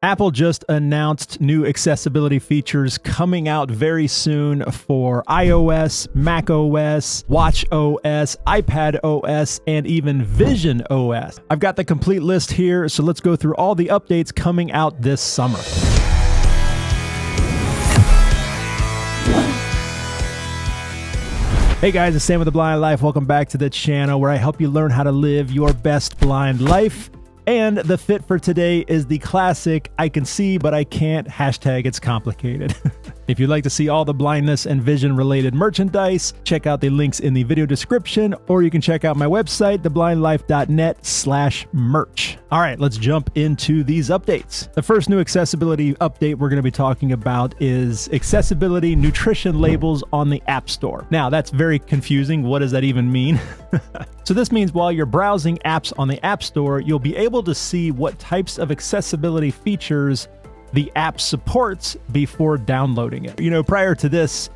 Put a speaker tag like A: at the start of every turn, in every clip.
A: Apple just announced new accessibility features coming out very soon for iOS, macOS, watchOS, iPadOS, and even VisionOS. I've got the complete list here, so let's go through all the updates coming out this summer. Hey guys, it's Sam with The Blind Life. Welcome back to the channel where I help you learn how to live your best blind life. And the fit for today is the classic, I can see, but I can't, hashtag it's complicated. If you'd like to see all the blindness and vision related merchandise, check out the links in the video description, or you can check out my website, theblindlife.net/merch. All right, let's jump into these updates. The first new accessibility update we're going to be talking about is accessibility nutrition labels on the App Store. Now, that's very confusing. What does that even mean? So this means while you're browsing apps on the App Store, you'll be able to see what types of accessibility features the app supports before downloading it. You know, prior to this,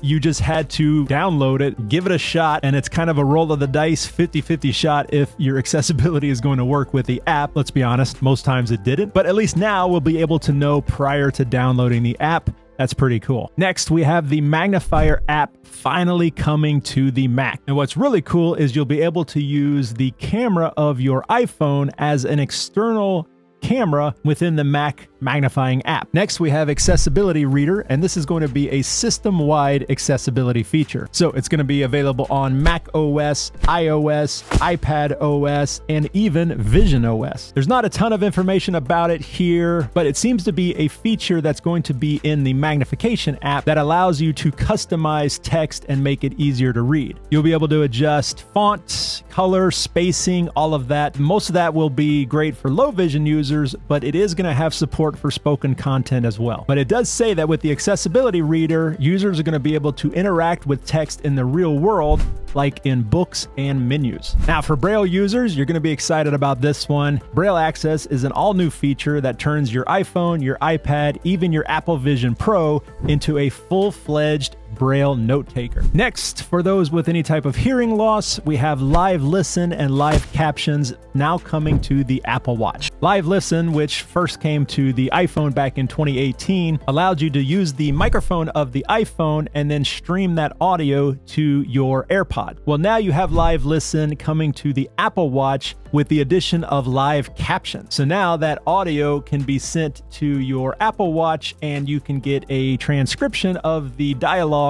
A: you just had to download it, give it a shot, and it's kind of a roll of the dice, 50-50 shot if your accessibility is going to work with the app. Let's be honest, most times it didn't, but at least now we'll be able to know prior to downloading the app. That's pretty cool. Next, we have the Magnifier app finally coming to the Mac. And what's really cool is you'll be able to use the camera of your iPhone as an external camera within the Mac magnifying app. Next, we have Accessibility Reader, and this is going to be a system-wide accessibility feature. So it's going to be available on macOS, iOS, iPadOS, and even VisionOS. There's not a ton of information about it here, but it seems to be a feature that's going to be in the magnification app that allows you to customize text and make it easier to read. You'll be able to adjust font, color, spacing, all of that. Most of that will be great for low vision users, but it is going to have support for spoken content as well. But it does say that with the accessibility reader, users are going to be able to interact with text in the real world, like in books and menus. Now, for Braille users, you're going to be excited about this one. Braille Access is an all-new feature that turns your iPhone, your iPad, even your Apple Vision Pro into a full-fledged Braille Note Taker. Next, for those with any type of hearing loss, we have Live Listen and Live Captions now coming to the Apple Watch. Live Listen, which first came to the iPhone back in 2018, allowed you to use the microphone of the iPhone and then stream that audio to your AirPod. Well, now you have Live Listen coming to the Apple Watch with the addition of Live Captions. So now that audio can be sent to your Apple Watch and you can get a transcription of the dialogue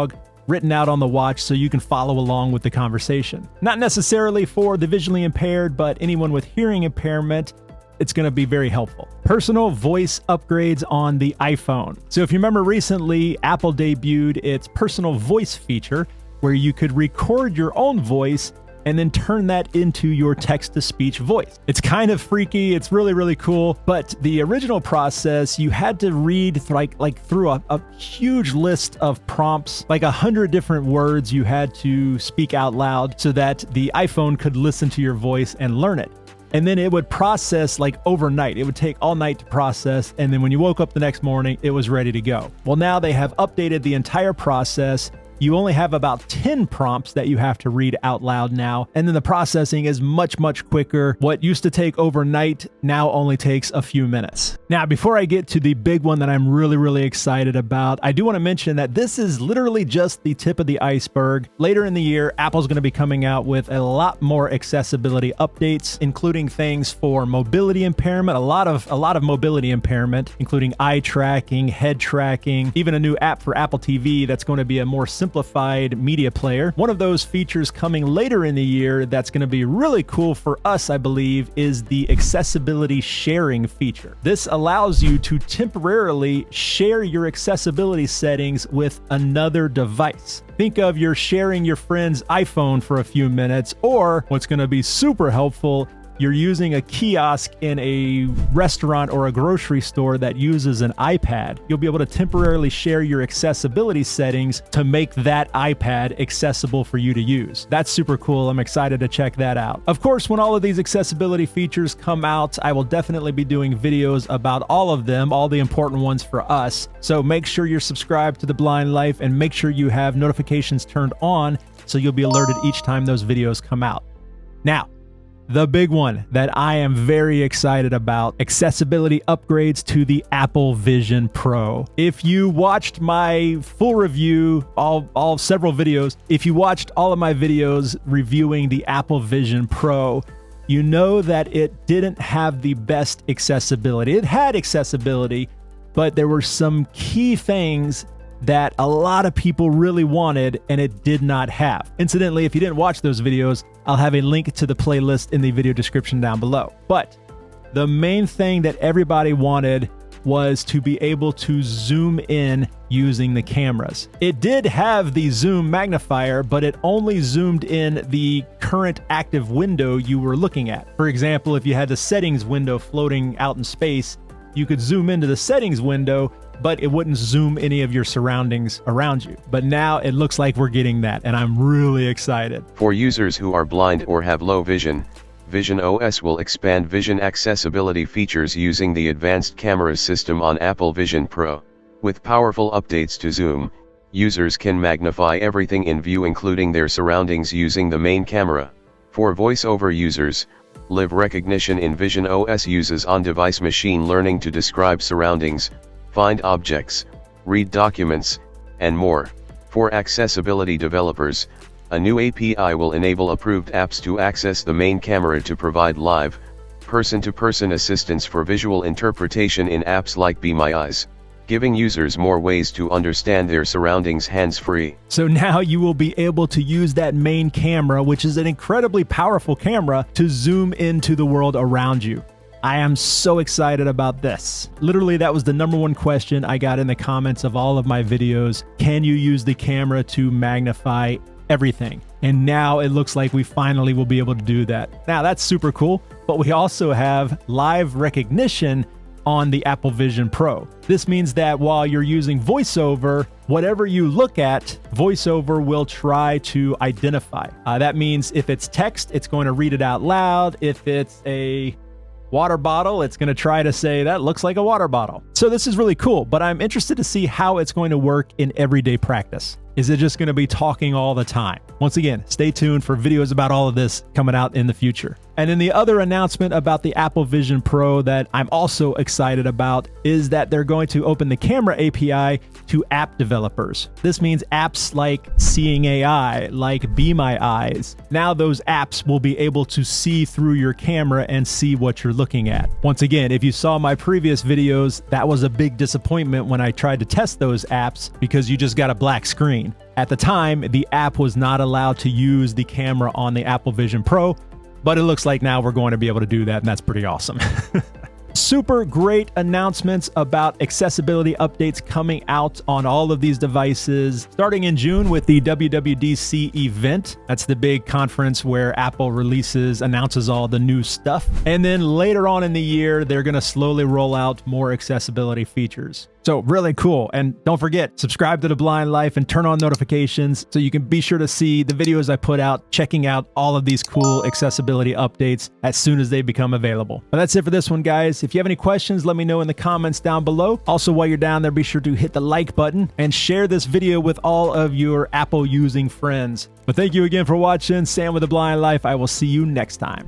A: written out on the watch so you can follow along with the conversation. Not necessarily for the visually impaired, but anyone with hearing impairment, it's going to be very helpful. Personal voice upgrades on the iPhone. So if you remember recently, Apple debuted its personal voice feature where you could record your own voice and then turn that into your text-to-speech voice. It's kind of freaky, it's really, really cool, but the original process, you had to read through a huge list of prompts, like 100 different words you had to speak out loud so that the iPhone could listen to your voice and learn it. And then it would process like overnight. It would take all night to process, and then when you woke up the next morning, it was ready to go. Well, now they have updated the entire process. You only have about 10 prompts that you have to read out loud now, and then the processing is much, much quicker. What used to take overnight now only takes a few minutes. Now, before I get to the big one that I'm really, really excited about, I do want to mention that this is literally just the tip of the iceberg. Later in the year, Apple's going to be coming out with a lot more accessibility updates, including things for mobility impairment, a lot of mobility impairment, including eye tracking, head tracking, even a new app for Apple TV that's going to be a more simplified media player. One of those features coming later in the year that's going to be really cool for us, I believe, is the accessibility sharing feature. This allows you to temporarily share your accessibility settings with another device. Think of you're sharing your friend's iPhone for a few minutes, or what's going to be super helpful, you're using a kiosk in a restaurant or a grocery store that uses an iPad. You'll be able to temporarily share your accessibility settings to make that iPad accessible for you to use. That's super cool. I'm excited to check that out. Of course, when all of these accessibility features come out, I will definitely be doing videos about all of them, all the important ones for us. So make sure you're subscribed to The Blind Life and make sure you have notifications turned on so you'll be alerted each time those videos come out. Now, the big one that I am very excited about, accessibility upgrades to the Apple Vision Pro. If you watched my full review, all several videos, if you watched all of my videos reviewing the Apple Vision Pro, you know that it didn't have the best accessibility. It had accessibility, but there were some key things that a lot of people really wanted and it did not have. Incidentally, if you didn't watch those videos, I'll have a link to the playlist in the video description down below. But the main thing that everybody wanted was to be able to zoom in using the cameras. It did have the zoom magnifier, but it only zoomed in the current active window you were looking at. For example, if you had the settings window floating out in space, you could zoom into the settings window, but it wouldn't zoom any of your surroundings around you. But now it looks like we're getting that, and I'm really excited.
B: For users who are blind or have low vision, VisionOS will expand vision accessibility features using the advanced camera system on Apple Vision Pro. With powerful updates to zoom, users can magnify everything in view including their surroundings using the main camera. For voiceover users, live recognition in VisionOS uses on-device machine learning to describe surroundings, find objects, read documents, and more. For accessibility developers, a new API will enable approved apps to access the main camera to provide live, person-to-person assistance for visual interpretation in apps like Be My Eyes, giving users more ways to understand their surroundings hands-free.
A: So now you will be able to use that main camera, which is an incredibly powerful camera, to zoom into the world around you. I am so excited about this. Literally, that was the #1 question I got in the comments of all of my videos. Can you use the camera to magnify everything? And now it looks like we finally will be able to do that. Now that's super cool, but we also have live recognition on the Apple Vision Pro. This means that while you're using VoiceOver, whatever you look at, VoiceOver will try to identify. That means if it's text, it's going to read it out loud. If it's a water bottle, it's going to try to say that looks like a water bottle. So this is really cool, but I'm interested to see how it's going to work in everyday practice. Is it just going to be talking all the time? Once again, stay tuned for videos about all of this coming out in the future. And then the other announcement about the Apple Vision Pro that I'm also excited about is that they're going to open the camera API to app developers. This means apps like Seeing AI, like Be My Eyes. Now those apps will be able to see through your camera and see what you're looking at. Once again, if you saw my previous videos, that was a big disappointment when I tried to test those apps because you just got a black screen. At the time, the app was not allowed to use the camera on the Apple Vision Pro, but it looks like now we're going to be able to do that, and that's pretty awesome. Super great announcements about accessibility updates coming out on all of these devices, starting in June with the WWDC event. That's the big conference where Apple announces all the new stuff. And then later on in the year, they're going to slowly roll out more accessibility features. So really cool. And don't forget, subscribe to The Blind Life and turn on notifications so you can be sure to see the videos I put out, checking out all of these cool accessibility updates as soon as they become available. But that's it for this one, guys. If you have any questions, let me know in the comments down below. Also, while you're down there, be sure to hit the like button and share this video with all of your Apple using friends. But thank you again for watching. Sam with The Blind Life. I will see you next time.